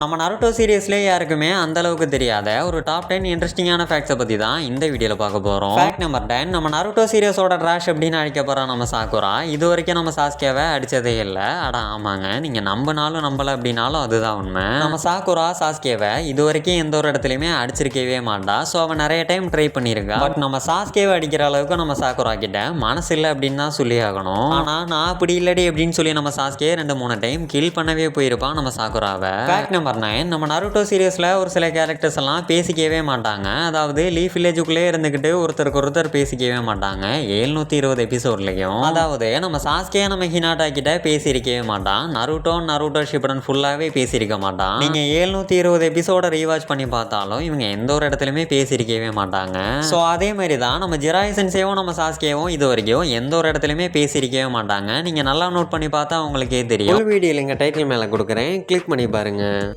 நம்ம நருட்டோ சீரியஸ்லேயே யாருக்குமே அந்த அளவுக்கு தெரியாத ஒரு டாப் 10 இன்ட்ரெஸ்டிங்கான ஃபேக்ட்ஸை பற்றி தான் இந்த வீடியோவில் பார்க்க போகிறோம். ஃபேக்ட் நம்பர் 10, நம்ம நருட்டோ சீரியஸோட ட்ராஷ் அப்படின்னு அழைக்கப்படுற நம்ம சாக்குரா இது வரைக்கும் நம்ம சாஸ்கேவை அடித்ததே இல்லை. அடா ஆமாங்க, நீங்கள் நம்பினாலும் நம்பலை அப்படின்னாலும் அதுதான் உண்மை. நம்ம சாக்குரா சாஸ்கேவை இது வரைக்கும் எந்த ஒரு இடத்துலையுமே அடிச்சிருக்கவே மாட்டா. ஸோ அவன் நிறைய டைம் ட்ரை பண்ணியிருக்கா. பட் நம்ம சாஸ்கேவை அடிக்கிற அளவுக்கு நம்ம சாக்குரா கிட்ட மனசு இல்லை அப்படின்னு தான் சொல்லி ஆகணும். ஆனால் நான் அப்படி இல்லடி அப்படின்னு சொல்லி நம்ம சாஸ்கே 2-3 டைம் கில் பண்ணவே போயிருப்பான் நம்ம சாக்குராவை. ஃபேக்ட் நம்பர் 9, நம்ம நருட்டோ சீரியஸில் ஒரு சில கேரக்டர்ஸ் எல்லாம் பேசிக்கவே மாட்டாங்க. அதாவது லீஃப் வில்லேஜுக்குள்ளே இருந்துக்கிட்டு ஒருத்தருக்கு ஒருத்தர் பேசிக்கவே மாட்டாங்க 720 எபிசோட்லையும். அதாவது நம்ம சாஸ்கே நம்ம ஹினாட்டா கிட்ட பேசியிருக்கவே மாட்டான். நருட்டோ ஷிப்புடன் ஃபுல்லாகவே பேசியிருக்க மாட்டான். நீங்கள் 720 எபிசோட ரீவாச் பண்ணி பார்த்தாலும் இவங்க எந்த ஒரு இடத்துலையுமே பேசியிருக்கவே மாட்டாங்க. ஸோ அதே மாதிரி தான் நம்ம ஜிராய் சென்சேவும் நம்ம சாஸ்கேவும் இது வரைக்கும் எந்த ஒரு இடத்துலையுமே பேசியிருக்கவே மாட்டாங்க. நீங்கள் நல்லா நோட் பண்ணி பார்த்தா உங்களுக்கே தெரியும். வீடியோவில் எங்கள் டைட்டில் மேலே கொடுக்குறேன், கிளிக் பண்ணி பாருங்கள்.